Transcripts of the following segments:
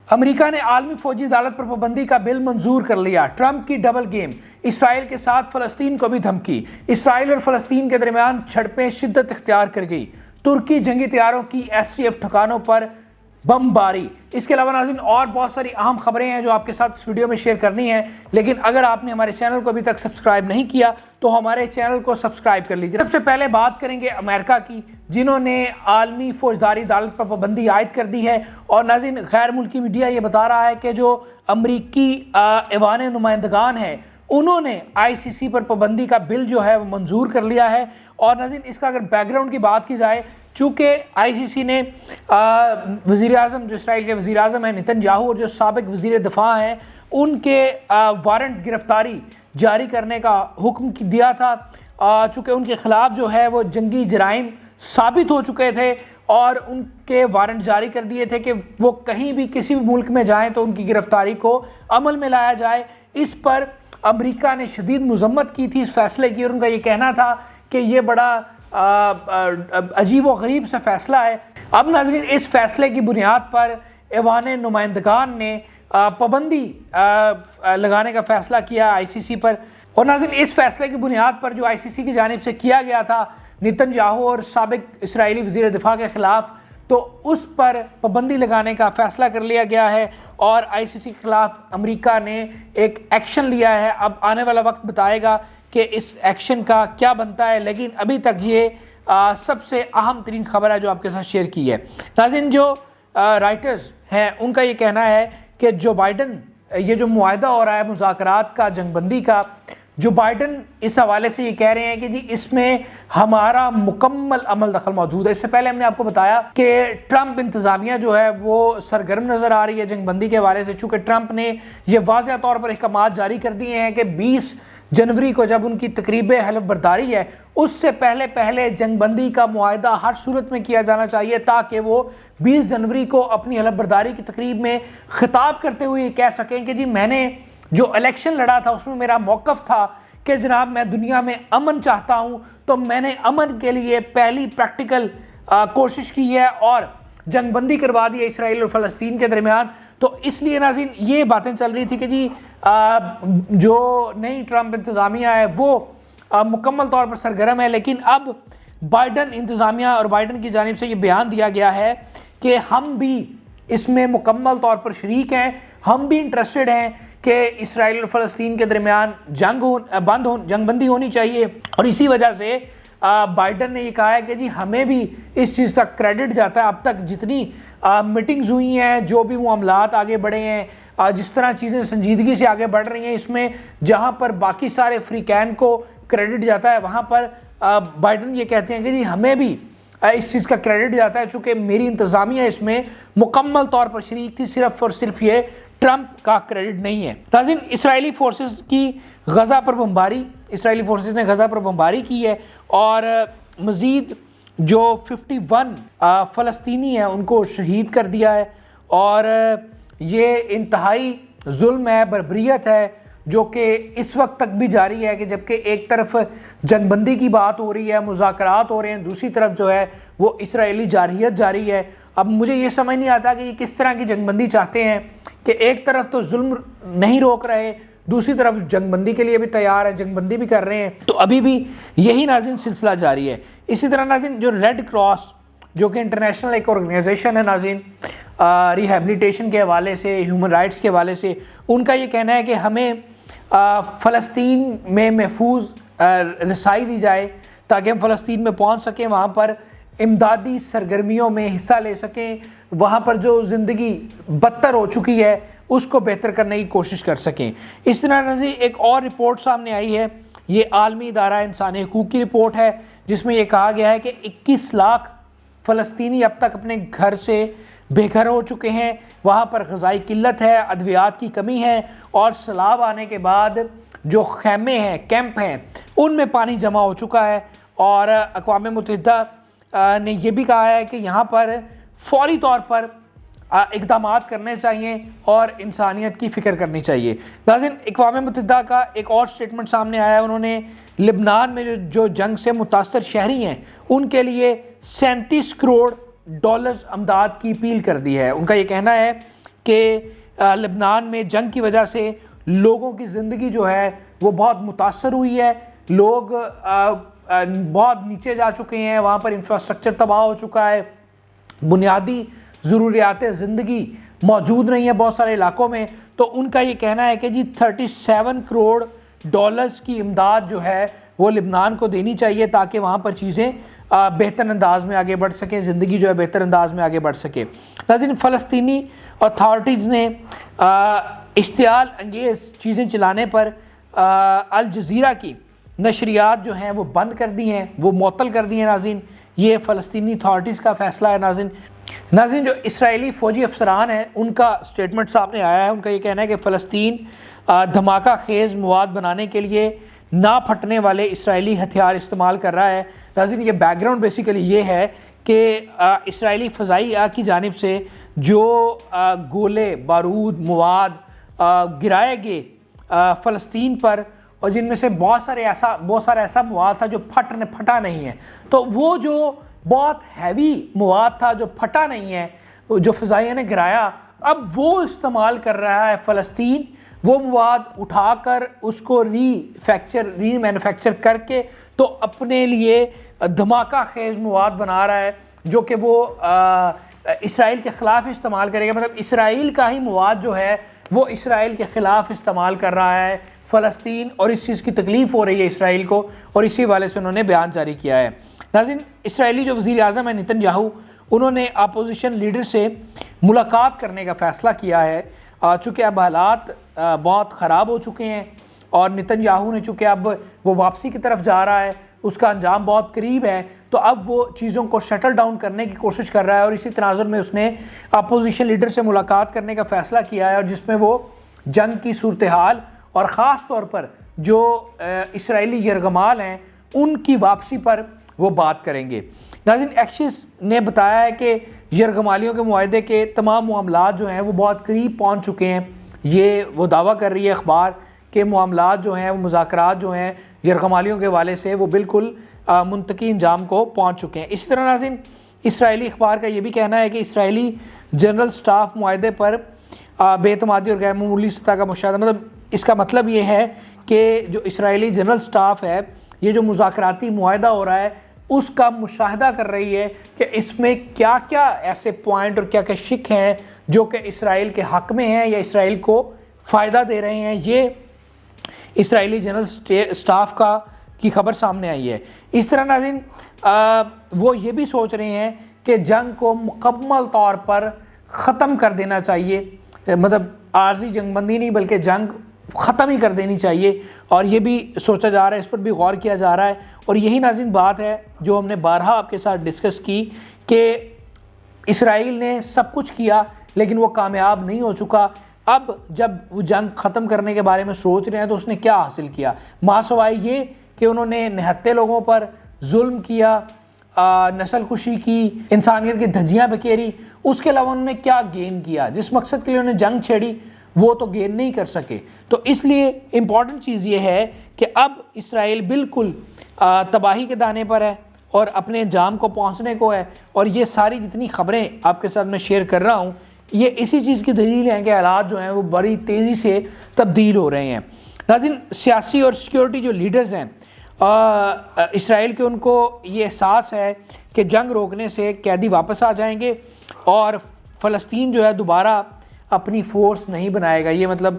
امریکہ نے عالمی فوجی عدالت پر پابندی کا بل منظور کر لیا۔ ٹرمپ کی ڈبل گیم، اسرائیل کے ساتھ فلسطین کو بھی دھمکی۔ اسرائیل اور فلسطین کے درمیان جھڑپیں شدت اختیار کر گئی۔ ترکی جنگی طیاروں کی SDF ٹھکانوں پر بمباری۔ اس کے علاوہ ناظرین اور بہت ساری اہم خبریں ہیں جو آپ کے ساتھ اس ویڈیو میں شیئر کرنی ہیں، لیکن اگر آپ نے ہمارے چینل کو ابھی تک سبسکرائب نہیں کیا تو ہمارے چینل کو سبسکرائب کر لیجیے۔ سب سے پہلے بات کریں گے امریکہ کی، جنہوں نے عالمی فوجداری عدالت پر پابندی عائد کر دی ہے۔ اور ناظرین غیر ملکی میڈیا یہ بتا رہا ہے کہ جو امریکی ایوان نمائندگان ہیں انہوں نے ICC پر پابندی کا بل جو ہے وہ منظور کر لیا ہے۔ اور ناظرین اس کا اگر بیک گراؤنڈ کی بات کی جائے، چونکہ ICC نے وزیر اعظم جو اسرائیل کے وزیر اعظم ہیں نتن یاہو اور جو سابق وزیر دفاع ہیں ان کے وارنٹ گرفتاری جاری کرنے کا حکم دیا تھا، چونکہ ان کے خلاف جو ہے وہ جنگی جرائم ثابت ہو چکے تھے اور ان کے وارنٹ جاری کر دیے تھے کہ وہ کہیں بھی کسی بھی ملک میں جائیں تو ان کی گرفتاری کو عمل میں لایا جائے۔ اس پر امریکہ نے شدید مذمت کی تھی اس فیصلے کی، اور ان کا یہ کہنا تھا کہ یہ بڑا عجیب و غریب سا فیصلہ ہے۔ اب ناظرین اس فیصلے کی بنیاد پر ایوان نمائندگان نے پابندی لگانے کا فیصلہ کیا ICC پر، اور ناظرین اس فیصلے کی بنیاد پر جو ICC کی جانب سے کیا گیا تھا نتن یاہو اور سابق اسرائیلی وزیر دفاع کے خلاف، تو اس پر پابندی لگانے کا فیصلہ کر لیا گیا ہے اور ICC کے خلاف امریکہ نے ایک ایکشن لیا ہے۔ اب آنے والا وقت بتائے گا کہ اس ایکشن کا کیا بنتا ہے، لیکن ابھی تک یہ سب سے اہم ترین خبر ہے جو آپ کے ساتھ شیئر کی ہے۔ ناظرین جو رائٹرز ہیں ان کا یہ کہنا ہے کہ جو بائیڈن یہ جو معاہدہ ہو رہا ہے مذاکرات کا، جنگ بندی کا، جو بائیڈن اس حوالے سے یہ کہہ رہے ہیں کہ جی اس میں ہمارا مکمل عمل دخل موجود ہے۔ اس سے پہلے ہم نے آپ کو بتایا کہ ٹرمپ انتظامیہ جو ہے وہ سرگرم نظر آ رہی ہے جنگ بندی کے حوالے سے، چونکہ ٹرمپ نے یہ واضح طور پر احکامات جاری کر دیے ہیں کہ 20 جنوری کو جب ان کی تقریب حلف برداری ہے اس سے پہلے جنگ بندی کا معاہدہ ہر صورت میں کیا جانا چاہیے، تاکہ وہ 20 جنوری کو اپنی حلف برداری کی تقریب میں خطاب کرتے ہوئے یہ کہہ سکیں کہ جی میں نے جو الیکشن لڑا تھا اس میں میرا موقف تھا کہ جناب میں دنیا میں امن چاہتا ہوں، تو میں نے امن کے لیے پہلی پریکٹیکل کوشش کی ہے اور جنگ بندی کروا دی ہے اسرائیل اور فلسطین کے درمیان۔ تو اس لیے ناظرین یہ باتیں چل رہی تھی کہ جی جو نئی ٹرمپ انتظامیہ ہے وہ مکمل طور پر سرگرم ہے، لیکن اب بائیڈن انتظامیہ اور بائیڈن کی جانب سے یہ بیان دیا گیا ہے کہ ہم بھی اس میں مکمل طور پر شریک ہیں، ہم بھی انٹرسٹڈ ہیں کہ اسرائیل اور فلسطین کے درمیان جنگ بندی ہونی چاہیے۔ اور اسی وجہ سے بائیڈن نے یہ کہا ہے کہ جی ہمیں بھی اس چیز کا کریڈٹ جاتا ہے، اب تک جتنی میٹنگز ہوئی ہیں، جو بھی معاملات آگے بڑھے ہیں، جس طرح چیزیں سنجیدگی سے آگے بڑھ رہی ہیں، اس میں جہاں پر باقی سارے فریقین کو کریڈٹ جاتا ہے وہاں پر بائیڈن یہ کہتے ہیں کہ جی ہمیں بھی اس چیز کا کریڈٹ جاتا ہے، چونکہ میری انتظامیہ اس میں مکمل طور پر شریک تھی، صرف اور صرف یہ ٹرمپ کا کریڈٹ نہیں ہے۔ ناظرین اسرائیلی فورسز کی غزہ پر بمباری، اسرائیلی فورسز نے غزہ پر بمباری کی ہے اور مزید جو 51 فلسطینی ہیں ان کو شہید کر دیا ہے، اور یہ انتہائی ظلم ہے، بربریت ہے جو کہ اس وقت تک بھی جاری ہے، کہ جبکہ ایک طرف جنگ بندی کی بات ہو رہی ہے، مذاکرات ہو رہے ہیں، دوسری طرف جو ہے وہ اسرائیلی جارحیت جاری ہے۔ اب مجھے یہ سمجھ نہیں آتا کہ یہ کس طرح کی جنگ بندی چاہتے ہیں کہ ایک طرف تو ظلم نہیں روک رہے، دوسری طرف جنگ بندی کے لیے بھی تیار ہے، جنگ بندی بھی کر رہے ہیں، تو ابھی بھی یہی ناظرین سلسلہ جاری ہے۔ اسی طرح ناظرین جو ریڈ کراس جو کہ انٹرنیشنل ایک آرگنائزیشن ہے ناظرین ریہیبلیٹیشن کے حوالے سے، ہیومن رائٹس کے حوالے سے، ان کا یہ کہنا ہے کہ ہمیں فلسطین میں محفوظ رسائی دی جائے تاکہ ہم فلسطین میں پہنچ سکیں، وہاں پر امدادی سرگرمیوں میں حصہ لے سکیں، وہاں پر جو زندگی بدتر ہو چکی ہے اس کو بہتر کرنے کی کوشش کر سکیں۔ اس طرح ناظرین ایک اور رپورٹ سامنے آئی ہے، یہ عالمی ادارہ انسانی حقوق کی رپورٹ ہے، جس میں یہ کہا گیا ہے کہ 21 لاکھ فلسطینی اب تک اپنے گھر سے بے گھر ہو چکے ہیں، وہاں پر غذائی قلت ہے، ادویات کی کمی ہے، اور سیلاب آنے کے بعد جو خیمے ہیں، کیمپ ہیں، ان میں پانی جمع ہو چکا ہے۔ اور اقوام متحدہ نے یہ بھی کہا ہے کہ یہاں پر فوری طور پر اقدامات کرنے چاہیے اور انسانیت کی فکر کرنی چاہیے۔ ناظرین اقوام متحدہ کا ایک اور سٹیٹمنٹ سامنے آیا ہے، انہوں نے لبنان میں جو جنگ سے متاثر شہری ہیں ان کے لیے $37 کروڑ امداد کی اپیل کر دی ہے۔ ان کا یہ کہنا ہے کہ لبنان میں جنگ کی وجہ سے لوگوں کی زندگی جو ہے وہ بہت متاثر ہوئی ہے، لوگ بہت نیچے جا چکے ہیں، وہاں پر انفراسٹرکچر تباہ ہو چکا ہے، بنیادی ضروریات زندگی موجود نہیں ہے بہت سارے علاقوں میں۔ تو ان کا یہ کہنا ہے کہ جی 37 کروڑ ڈالرز کی امداد جو ہے وہ لبنان کو دینی چاہیے تاکہ وہاں پر چیزیں بہتر انداز میں آگے بڑھ سکیں، زندگی جو ہے بہتر انداز میں آگے بڑھ سکے۔ ناظرین، فلسطینی اتھارٹیز نے اشتعال انگیز چیزیں چلانے پر الجزیرہ کی نشریات جو ہیں وہ بند کر دی ہیں، وہ معطل کر دی ہیں۔ ناظرین، یہ فلسطینی اتھارٹیز کا فیصلہ ہے۔ ناظرین، جو اسرائیلی فوجی افسران ہیں ان کا سٹیٹمنٹ سامنے آیا ہے، ان کا یہ کہنا ہے کہ فلسطین دھماکہ خیز مواد بنانے کے لیے نہ پھٹنے والے اسرائیلی ہتھیار استعمال کر رہا ہے۔ ناظرین، یہ بیک گراؤنڈ بیسیکلی یہ ہے کہ اسرائیلی فضائیہ کی جانب سے جو گولے بارود مواد گرائے گئے فلسطین پر، اور جن میں سے بہت سارا ایسا مواد تھا جو پھٹا نہیں ہے، تو وہ جو بہت ہیوی مواد تھا جو پھٹا نہیں ہے، جو فضائیہ نے گرایا، اب وہ استعمال کر رہا ہے فلسطین، وہ مواد اٹھا کر اس کو ری مینوفیکچر کر کے تو اپنے لیے دھماکہ خیز مواد بنا رہا ہے جو کہ وہ اسرائیل کے خلاف استعمال کرے گا۔ مطلب اسرائیل کا ہی مواد جو ہے وہ اسرائیل کے خلاف استعمال کر رہا ہے فلسطین، اور اس چیز کی تکلیف ہو رہی ہے اسرائیل کو، اور اسی والے سے انہوں نے بیان جاری کیا ہے۔ ناظرین، اسرائیلی جو وزیر اعظم ہے نتن یاہو، انہوں نے اپوزیشن لیڈر سے ملاقات کرنے کا فیصلہ کیا ہے، چونکہ اب حالات بہت خراب ہو چکے ہیں، اور نتن یاہو نے چونکہ اب وہ واپسی کی طرف جا رہا ہے، اس کا انجام بہت قریب ہے، تو اب وہ چیزوں کو شٹل ڈاؤن کرنے کی کوشش کر رہا ہے، اور اسی تناظر میں اس نے اپوزیشن لیڈر سے ملاقات کرنے کا فیصلہ کیا ہے، اور جس میں وہ جنگ کی صورتحال اور خاص طور پر جو اسرائیلی یرغمال ہیں ان کی واپسی پر وہ بات کریں گے۔ ناظرین، ایکسس نے بتایا ہے کہ یرغمالیوں کے معاہدے کے تمام معاملات جو ہیں وہ بہت قریب پہنچ چکے ہیں۔ یہ وہ دعویٰ کر رہی ہے اخبار کہ معاملات جو ہیں وہ مذاکرات جو ہیں یرغمالیوں کے حوالے سے وہ بالکل منطقی انجام کو پہنچ چکے ہیں۔ اسی طرح ناظرین، اسرائیلی اخبار کا یہ بھی کہنا ہے کہ اسرائیلی جنرل سٹاف معاہدے پر بے اعتمادی اور غیر معمولی سطح کا مشاہدہ، مطلب اس کا مطلب یہ ہے کہ جو اسرائیلی جنرل سٹاف ہے، یہ جو مذاکراتی معاہدہ ہو رہا ہے اس کا مشاہدہ کر رہی ہے کہ اس میں کیا کیا ایسے پوائنٹ اور کیا کیا شک ہیں جو کہ اسرائیل کے حق میں ہیں یا اسرائیل کو فائدہ دے رہے ہیں۔ یہ اسرائیلی جنرل سٹاف کی خبر سامنے آئی ہے۔ اس طرح ناظرین، وہ یہ بھی سوچ رہے ہیں کہ جنگ کو مکمل طور پر ختم کر دینا چاہیے، مطلب عارضی جنگ بندی نہیں بلکہ جنگ ختم ہی کر دینی چاہیے، اور یہ بھی سوچا جا رہا ہے، اس پر بھی غور کیا جا رہا ہے۔ اور یہی ناظرین بات ہے جو ہم نے بارہا آپ کے ساتھ ڈسکس کی کہ اسرائیل نے سب کچھ کیا لیکن وہ کامیاب نہیں ہو چکا۔ اب جب وہ جنگ ختم کرنے کے بارے میں سوچ رہے ہیں تو اس نے کیا حاصل کیا، ماں سوائے یہ کہ انہوں نے نہتے لوگوں پر ظلم کیا، نسل کشی کی، انسانیت کی دھجیاں بکھیری، اس کے علاوہ انہوں نے کیا گین کیا؟ جس مقصد کے لیے انہوں نے جنگ چھیڑی وہ تو گین نہیں کر سکے۔ تو اس لیے امپورٹنٹ چیز یہ ہے کہ اب اسرائیل بالکل تباہی کے دانے پر ہے اور اپنے انجام کو پہنچنے کو ہے، اور یہ ساری جتنی خبریں آپ کے ساتھ میں شیئر کر رہا ہوں یہ اسی چیز کی دلیل ہے کہ حالات جو ہیں وہ بڑی تیزی سے تبدیل ہو رہے ہیں۔ ناظرین، سیاسی اور سیکیورٹی جو لیڈرز ہیں اسرائیل کے، ان کو یہ احساس ہے کہ جنگ روکنے سے قیدی واپس آ جائیں گے اور فلسطین جو ہے دوبارہ اپنی فورس نہیں بنائے گا۔ یہ مطلب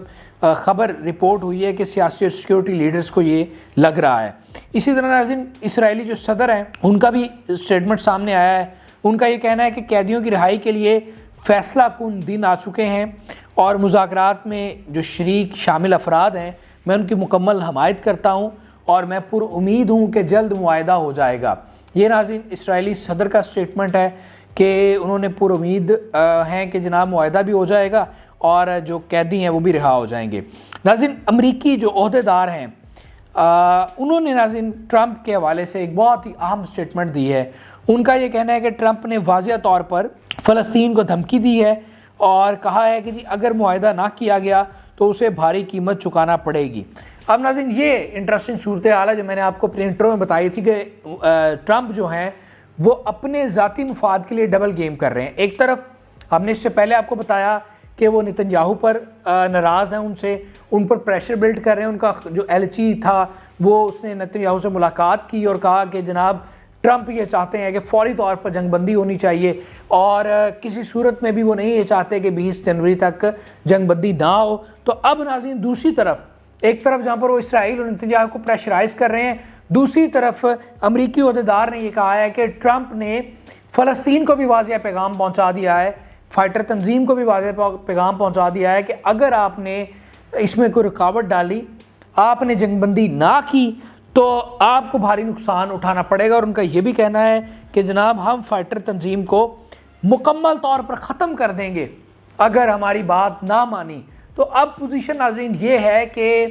خبر رپورٹ ہوئی ہے کہ سیاسی اور سیکیورٹی لیڈرز کو یہ لگ رہا ہے۔ اسی طرح ناظرین، اسرائیلی جو صدر ہیں ان کا بھی اسٹیٹمنٹ سامنے آیا ہے۔ ان کا یہ کہنا ہے کہ قیدیوں کی رہائی کے لیے فیصلہ کن دن آ چکے ہیں، اور مذاکرات میں جو شریک شامل افراد ہیں میں ان کی مکمل حمایت کرتا ہوں، اور میں پر امید ہوں کہ جلد معاہدہ ہو جائے گا۔ یہ ناظرین اسرائیلی صدر کا اسٹیٹمنٹ ہے کہ انہوں نے پر امید ہیں کہ جناب معاہدہ بھی ہو جائے گا اور جو قیدی ہیں وہ بھی رہا ہو جائیں گے۔ ناظرین، امریکی جو عہدیدار ہیں انہوں نے ناظرین ٹرمپ کے حوالے سے ایک بہت ہی اہم اسٹیٹمنٹ دی ہے۔ ان کا یہ کہنا ہے کہ ٹرمپ نے واضح طور پر فلسطین کو دھمکی دی ہے اور کہا ہے کہ جی اگر معاہدہ نہ کیا گیا تو اسے بھاری قیمت چکانا پڑے گی۔ اب ناظرین، یہ انٹرسٹنگ صورتحال ہے جو میں نے آپ کو اپنے انٹرو میں بتائی تھی کہ ٹرمپ جو ہیں وہ اپنے ذاتی مفاد کے لیے ڈبل گیم کر رہے ہیں۔ ایک طرف ہم نے اس سے پہلے آپ کو بتایا کہ وہ نتنیاہو پر ناراض ہیں، ان پر پریشر بلڈ کر رہے ہیں۔ ان کا جو ایلچی تھا وہ اس نے نتنیاہو سے ملاقات کی اور کہا کہ جناب ٹرمپ یہ چاہتے ہیں کہ فوری طور پر جنگ بندی ہونی چاہیے، اور کسی صورت میں بھی وہ نہیں یہ چاہتے کہ 20 جنوری تک جنگ بندی نہ ہو۔ تو اب ناظرین دوسری طرف، ایک طرف جہاں پر وہ اسرائیل اور نتنیاہو کو پریشرائز کر رہے ہیں، دوسری طرف امریکی عہدیدار نے یہ کہا ہے کہ ٹرمپ نے فلسطین کو بھی واضح پیغام پہنچا دیا ہے، فائٹر تنظیم کو بھی واضح پیغام پہنچا دیا ہے کہ اگر آپ نے اس میں کوئی رکاوٹ ڈالی، آپ نے جنگ بندی نہ کی، تو آپ کو بھاری نقصان اٹھانا پڑے گا۔ اور ان کا یہ بھی کہنا ہے کہ جناب ہم فائٹر تنظیم کو مکمل طور پر ختم کر دیں گے اگر ہماری بات نہ مانی۔ تو اب پوزیشن ناظرین یہ ہے کہ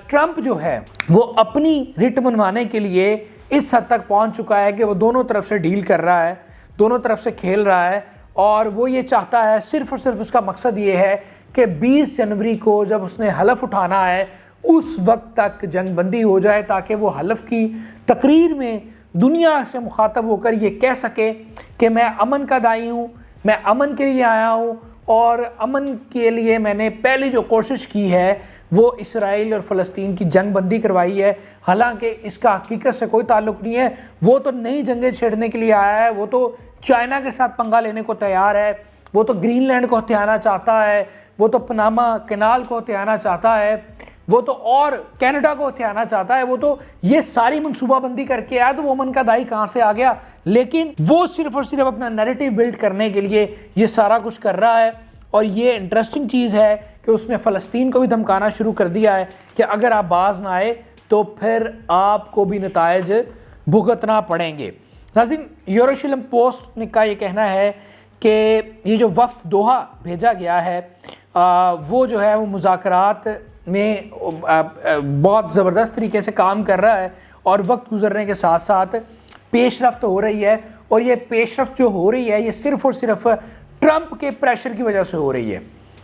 ٹرمپ جو ہے وہ اپنی رٹ منوانے کے لیے اس حد تک پہنچ چکا ہے کہ وہ دونوں طرف سے ڈیل کر رہا ہے، دونوں طرف سے کھیل رہا ہے، اور وہ یہ چاہتا ہے، صرف اور صرف اس کا مقصد یہ ہے کہ 20 جنوری کو جب اس نے حلف اٹھانا ہے اس وقت تک جنگ بندی ہو جائے، تاکہ وہ حلف کی تقریر میں دنیا سے مخاطب ہو کر یہ کہہ سکے کہ میں امن کا داعی ہوں، میں امن کے لیے آیا ہوں، اور امن کے لیے میں نے پہلی جو کوشش کی ہے وہ اسرائیل اور فلسطین کی جنگ بندی کروائی ہے۔ حالانکہ اس کا حقیقت سے کوئی تعلق نہیں ہے، وہ تو نئی جنگیں چھیڑنے کے لیے آیا ہے، وہ تو چائنا کے ساتھ پنگا لینے کو تیار ہے، وہ تو گرین لینڈ کو ہتھیانا چاہتا ہے، وہ تو پناما کینال کو ہتھیانا چاہتا ہے، وہ تو اور کینیڈا کو ہتھیانا چاہتا ہے، وہ تو یہ ساری منصوبہ بندی کر کے آیا، تو وہ امن کا داعی کہاں سے آ گیا؟ لیکن وہ صرف اور صرف اپنا نیریٹو بلڈ کرنے کے لیے یہ سارا کچھ کر رہا ہے۔ اور یہ انٹرسٹنگ چیز ہے کہ اس نے فلسطین کو بھی دھمکانا شروع کر دیا ہے کہ اگر آپ باز نہ آئے تو پھر آپ کو بھی نتائج بھگتنا پڑیں گے۔ ناظرین، یروشلم پوسٹ کا یہ کہنا ہے کہ یہ جو وفد دوحہ بھیجا گیا ہے وہ جو ہے وہ مذاکرات میں بہت زبردست طریقے سے کام کر رہا ہے، اور وقت گزرنے کے ساتھ ساتھ پیش رفت ہو رہی ہے، اور یہ پیش رفت جو ہو رہی ہے یہ صرف اور صرف ٹرمپ کے پریشر کی وجہ سے ہو رہی ہے۔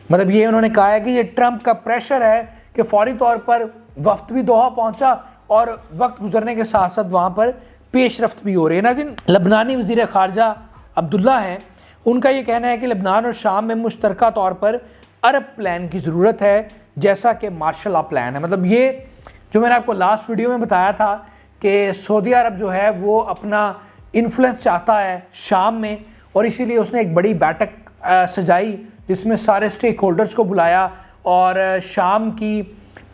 مطلب یہ انہوں نے کہا ہے کہ یہ ٹرمپ کا پریشر ہے کہ فوری طور پر وفد بھی دوحہ پہنچا، اور وقت گزرنے کے ساتھ ساتھ وہاں پر پیش رفت بھی ہو رہی ہے۔ ناظرین، لبنانی وزیر خارجہ عبداللہ ہیں، ان کا یہ کہنا ہے کہ لبنان اور شام میں مشترکہ طور پر عرب پلان کی ضرورت ہے، جیسا کہ مارشل لا پلان ہے۔ مطلب یہ جو میں نے آپ کو لاسٹ ویڈیو میں بتایا تھا کہ سعودی عرب جو ہے وہ اپنا انفلوئنس چاہتا ہے شام میں، اور اسی لیے اس نے ایک بڑی بیٹھک سجائی جس میں سارے سٹیک ہولڈرز کو بلایا اور شام کی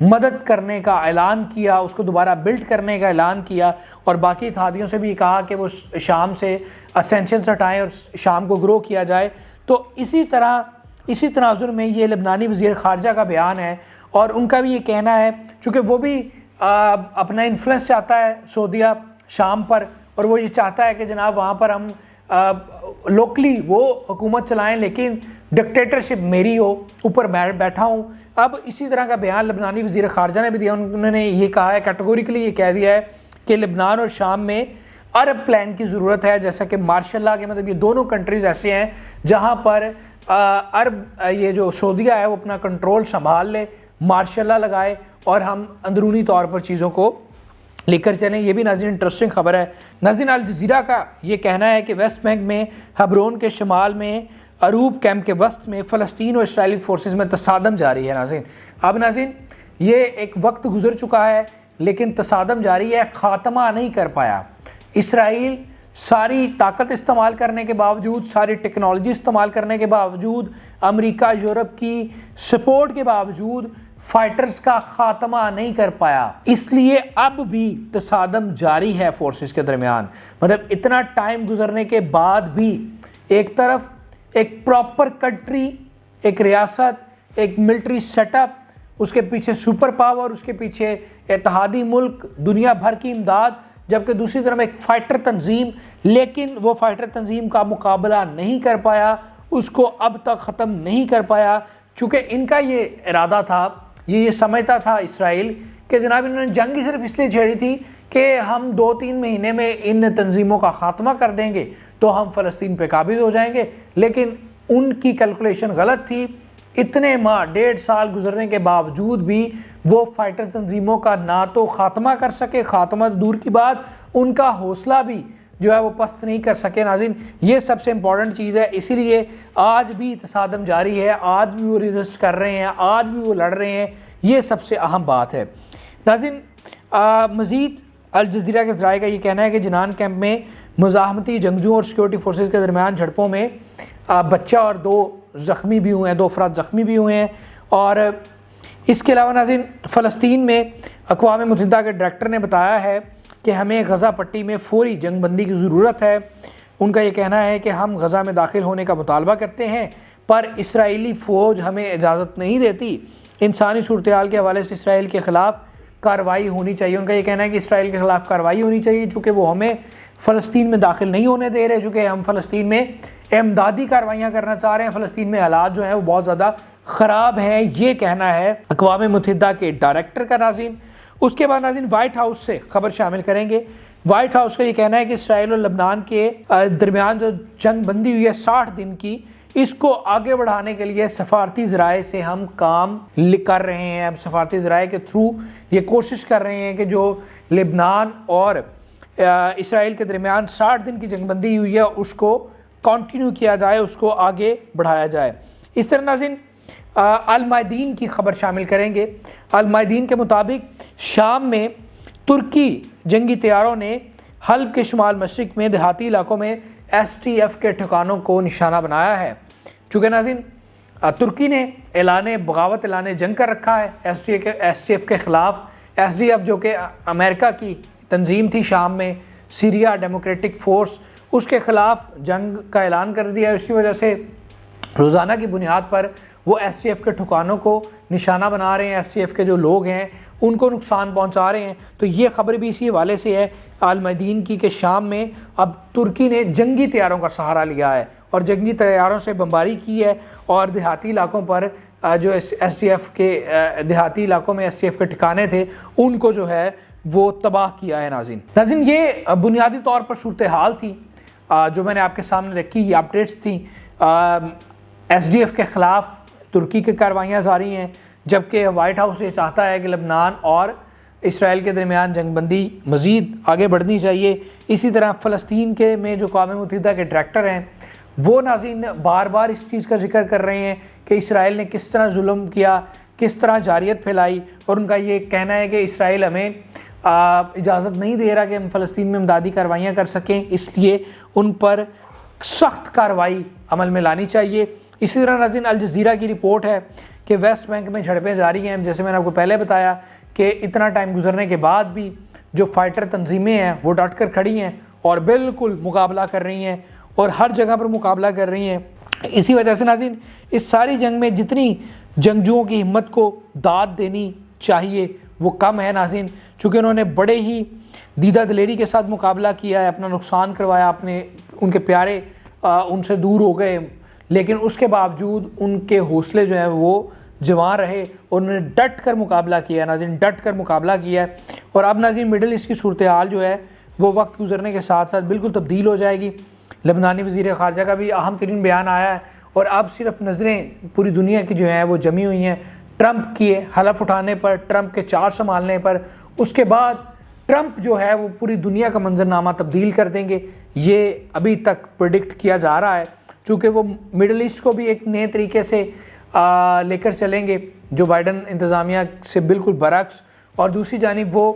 مدد کرنے کا اعلان کیا، اس کو دوبارہ بلڈ کرنے کا اعلان کیا، اور باقی اتحادیوں سے بھی کہا کہ وہ شام سے سینکشنز ہٹائیں اور شام کو گرو کیا جائے۔ تو اسی تناظر میں یہ لبنانی وزیر خارجہ کا بیان ہے، اور ان کا بھی یہ کہنا ہے چونکہ وہ بھی اپنا انفلوئنس چاہتا ہے سعودیہ شام پر، اور وہ یہ چاہتا ہے کہ جناب وہاں پر ہم لوکلی وہ حکومت چلائیں لیکن ڈکٹیٹرشپ میری ہو، اوپر بیٹھا ہوں۔ اب اسی طرح کا بیان لبنانی وزیر خارجہ نے بھی دیا، انہوں نے یہ کہا ہے، کیٹیگوریکلی یہ کہہ دیا ہے کہ لبنان اور شام میں عرب پلان کی ضرورت ہے، جیسا کہ مارشل لا کے مطلب یہ دونوں کنٹریز ایسے ہیں جہاں پر عرب یہ جو سعودیہ ہے وہ اپنا کنٹرول سنبھال لے، مارشل لا لگائے، اور ہم اندرونی طور پر چیزوں کو لے کر چلیں۔ یہ بھی ناظرین انٹرسٹنگ خبر ہے۔ ناظرین، الجزیرہ کا یہ کہنا ہے کہ ویسٹ بینک میں ہبرون کے شمال میں عروب کیمپ کے وسط میں فلسطین اور اسرائیلی فورسز میں تصادم جاری ہے۔ ناظرین، اب ناظرین یہ ایک وقت گزر چکا ہے لیکن تصادم جاری ہے، خاتمہ نہیں کر پایا۔ اسرائیل ساری طاقت استعمال کرنے کے باوجود، ساری ٹیکنالوجی استعمال کرنے کے باوجود، امریکہ یورپ کی سپورٹ کے باوجود فائٹرز کا خاتمہ نہیں کر پایا، اس لیے اب بھی تصادم جاری ہے فورسز کے درمیان۔ مطلب اتنا ٹائم گزرنے کے بعد بھی ایک طرف ایک پراپر کنٹری، ایک ریاست، ایک ملٹری سیٹ اپ، اس کے پیچھے سپر پاور، اس کے پیچھے اتحادی ملک، دنیا بھر کی امداد، جبکہ دوسری طرف ایک فائٹر تنظیم، لیکن وہ فائٹر تنظیم کا مقابلہ نہیں کر پایا، اس کو اب تک ختم نہیں کر پایا، چونکہ ان کا یہ ارادہ تھا، یہ سمجھتا تھا اسرائیل کہ جناب انہوں نے جنگ ہی صرف اس لیے چھیڑی تھی کہ ہم 2-3 مہینے میں ان تنظیموں کا خاتمہ کر دیں گے تو ہم فلسطین پہ قابض ہو جائیں گے، لیکن ان کی کیلکولیشن غلط تھی۔ اتنے ماہ، 1.5 سال گزرنے کے باوجود بھی وہ فائٹر تنظیموں کا نہ تو خاتمہ کر سکے، خاتمہ دور کی بات، ان کا حوصلہ بھی جو ہے وہ پست نہیں کر سکے ناظرین، یہ سب سے امپورٹنٹ چیز ہے۔ اسی لیے آج بھی تصادم جاری ہے، آج بھی وہ ریزسٹ کر رہے ہیں، آج بھی وہ لڑ رہے ہیں، یہ سب سے اہم بات ہے ناظرین۔ مزید الجزیرہ کے ذرائع کا یہ کہنا ہے کہ جنان کیمپ میں مزاحمتی جنگجوؤں اور سیکورٹی فورسز کے درمیان جھڑپوں میں بچہ اور 2 زخمی بھی ہوئے ہیں، 2 افراد زخمی بھی ہوئے ہیں۔ اور اس کے علاوہ ناظرین فلسطین میں اقوام متحدہ کے ڈائریکٹر نے بتایا ہے کہ ہمیں غزہ پٹی میں فوری جنگ بندی کی ضرورت ہے۔ ان کا یہ کہنا ہے کہ ہم غزہ میں داخل ہونے کا مطالبہ کرتے ہیں پر اسرائیلی فوج ہمیں اجازت نہیں دیتی۔ انسانی صورتحال کے حوالے سے اسرائیل کے خلاف کارروائی ہونی چاہیے۔ ان کا یہ کہنا ہے کہ اسرائیل کے خلاف کارروائی ہونی چاہیے چونکہ وہ ہمیں فلسطین میں داخل نہیں ہونے دے رہے، چونکہ ہم فلسطین میں امدادی کارروائیاں کرنا چاہ رہے ہیں، فلسطین میں حالات جو ہیں وہ بہت زیادہ خراب ہیں، یہ کہنا ہے اقوام متحدہ کے ڈائریکٹر کا ناظرین۔ اس کے بعد ناظرین وائٹ ہاؤس سے خبر شامل کریں گے۔ وائٹ ہاؤس کا یہ کہنا ہے کہ اسرائیل اور لبنان کے درمیان جو جنگ بندی ہوئی ہے 60 دن کی، اس کو آگے بڑھانے کے لیے سفارتی ذرائع سے ہم کام کر رہے ہیں۔ ہم سفارتی ذرائع کے تھرو یہ کوشش کر رہے ہیں کہ جو لبنان اور اسرائیل کے درمیان 60 دن کی جنگ بندی ہوئی ہے اس کو کنٹینیو کیا جائے، اس کو آگے بڑھایا جائے۔ اس طرح ناظرین المیادین کی خبر شامل کریں گے۔ المیادین کے مطابق شام میں ترکی جنگی طیاروں نے حلب کے شمال مشرق میں دیہاتی علاقوں میں ایس ٹی ایف کے ٹھکانوں کو نشانہ بنایا ہے۔ چونکہ ناظرین ترکی نے بغاوت اعلان جنگ کر رکھا ہے ایس ٹی ایف کے خلاف۔ ایس ڈی ایف جو کہ امریکہ کی تنظیم تھی شام میں، سیریا ڈیموکریٹک فورس، اس کے خلاف جنگ کا اعلان کر دیا ہے۔ اسی وجہ سے روزانہ کی بنیاد پر وہ ایس ٹی ایف کے ٹھکانوں کو نشانہ بنا رہے ہیں، ایس ٹی ایف کے جو لوگ ہیں ان کو نقصان پہنچا رہے ہیں۔ تو یہ خبر بھی اسی حوالے سے ہے المیادین کی کہ شام میں اب ترکی نے جنگی طیاروں کا سہارا لیا ہے اور جنگی طیاروں سے بمباری کی ہے اور دیہاتی علاقوں پر جو ایس ٹی ایف کے دیہاتی علاقوں میں ایس ٹی ایف کے ٹھکانے تھے ان کو جو ہے وہ تباہ کیا ہے ناظرین۔ یہ بنیادی طور پر صورتحال تھی جو میں نے آپ کے سامنے رکھی، یہ اپڈیٹس تھیں۔ ایس ڈی ایف کے خلاف ترکی کی کارروائیاں جاری ہیں، جبکہ وائٹ ہاؤس یہ چاہتا ہے کہ لبنان اور اسرائیل کے درمیان جنگ بندی مزید آگے بڑھنی چاہیے۔ اسی طرح فلسطین کے میں جو اقوام متحدہ کے ڈائریکٹر ہیں وہ ناظرین بار بار اس چیز کا ذکر کر رہے ہیں کہ اسرائیل نے کس طرح ظلم کیا، کس طرح جارحیت پھیلائی، اور ان کا یہ کہنا ہے کہ اسرائیل ہمیں اجازت نہیں دے رہا کہ ہم فلسطین میں امدادی کارروائیاں کر سکیں، اس لیے ان پر سخت کارروائی عمل میں لانی چاہیے۔ اسی طرح ناظرین الجزیرہ کی رپورٹ ہے کہ ویسٹ بینک میں جھڑپیں جاری ہیں، جیسے میں نے آپ کو پہلے بتایا کہ اتنا ٹائم گزرنے کے بعد بھی جو فائٹر تنظیمیں ہیں وہ ڈٹ کر کھڑی ہیں اور بالکل مقابلہ کر رہی ہیں اور ہر جگہ پر مقابلہ کر رہی ہیں۔ اسی وجہ سے ناظرین اس ساری جنگ میں جتنی جنگجوؤں کی ہمت کو داد دینی چاہیے وہ کم ہے ناظرین، چونکہ انہوں نے بڑے ہی دیدہ دلیری کے ساتھ مقابلہ کیا ہے، اپنا نقصان کروایا، ان کے پیارے ان سے دور ہو گئے، لیکن اس کے باوجود ان کے حوصلے جو ہیں وہ جوان رہے اور انہوں نے ڈٹ کر مقابلہ کیا ناظرین، ڈٹ کر مقابلہ کیا ہے۔ اور اب ناظرین مڈل ایسٹ کی صورتحال جو ہے وہ وقت گزرنے کے ساتھ ساتھ بالکل تبدیل ہو جائے گی۔ لبنانی وزیر خارجہ کا بھی اہم ترین بیان آیا ہے اور اب صرف نظریں پوری دنیا کی جو ہیں وہ جمی ہوئی ہیں ٹرمپ کی حلف اٹھانے پر، ٹرمپ کے چارج سنبھالنے پر۔ اس کے بعد ٹرمپ جو ہے وہ پوری دنیا کا منظرنامہ تبدیل کر دیں گے، یہ ابھی تک پریڈکٹ کیا جا رہا ہے، چونکہ وہ مڈل ایسٹ کو بھی ایک نئے طریقے سے لے کر چلیں گے جو بائیڈن انتظامیہ سے بالکل برعکس، اور دوسری جانب وہ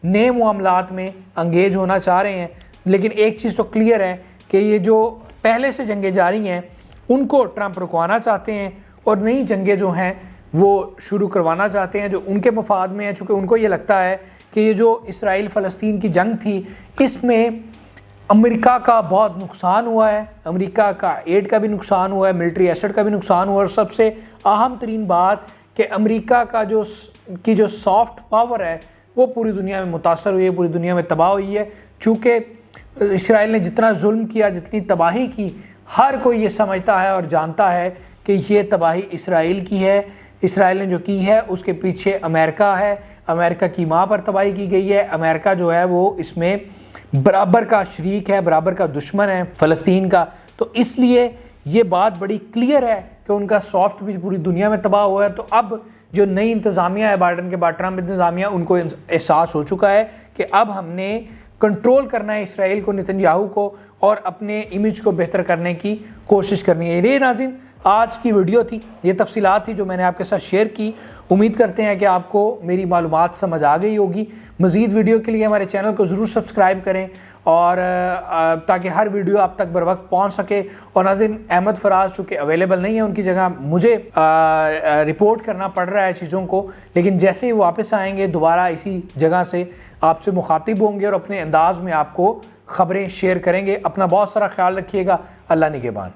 نئے معاملات میں انگیج ہونا چاہ رہے ہیں۔ لیکن ایک چیز تو کلیئر ہے کہ یہ جو پہلے سے جنگیں جاری ہیں ان کو ٹرمپ رکوانا چاہتے ہیں اور نئی جنگیں جو ہیں وہ شروع کروانا چاہتے ہیں جو ان کے مفاد میں ہیں، چونکہ ان کو یہ لگتا ہے کہ یہ جو اسرائیل فلسطین کی جنگ تھی اس میں امریکہ کا بہت نقصان ہوا ہے، امریکہ کا ایڈ کا بھی نقصان ہوا ہے، ملٹری ایسٹ کا بھی نقصان ہوا ہے، اور سب سے اہم ترین بات کہ امریکہ کا جو سافٹ پاور ہے وہ پوری دنیا میں متاثر ہوئی ہے، پوری دنیا میں تباہ ہوئی ہے، چونکہ اسرائیل نے جتنا ظلم کیا، جتنی تباہی کی، ہر کوئی یہ سمجھتا ہے اور جانتا ہے کہ یہ تباہی اسرائیل کی ہے، اسرائیل نے جو کی ہے اس کے پیچھے امریکہ ہے، امریکہ کی ماں پر تباہی کی گئی ہے، امریکہ جو ہے وہ اس میں برابر کا شریک ہے، برابر کا دشمن ہے فلسطین کا۔ تو اس لیے یہ بات بڑی کلیئر ہے کہ ان کا سافٹ بھی پوری دنیا میں تباہ ہوا ہے۔ تو اب جو نئی انتظامیہ ہے بائیڈن کے بعد ٹرمپ انتظامیہ، ان کو احساس ہو چکا ہے کہ اب ہم نے کنٹرول کرنا ہے اسرائیل کو، نتنیاہو کو، اور اپنے امیج کو بہتر کرنے کی کوشش کرنی ہے۔ یہ ناظرین آج کی ویڈیو تھی، یہ تفصیلات تھی جو میں نے آپ کے ساتھ شیئر کی۔ امید کرتے ہیں کہ آپ کو میری معلومات سمجھ آ گئی ہوگی۔ مزید ویڈیو کے لیے ہمارے چینل کو ضرور سبسکرائب کریں، اور تاکہ ہر ویڈیو آپ تک بر وقت پہنچ سکے۔ اور ناظرین احمد فراز چونکہ اویلیبل نہیں ہے، ان کی جگہ مجھے رپورٹ کرنا پڑ رہا ہے چیزوں کو، لیکن جیسے ہی واپس آئیں گے دوبارہ اسی جگہ سے آپ سے مخاطب ہوں گے اور اپنے انداز میں آپ کو خبریں شیئر کریں گے۔ اپنا بہت سارا خیال رکھیے گا۔ اللہ نگہبان۔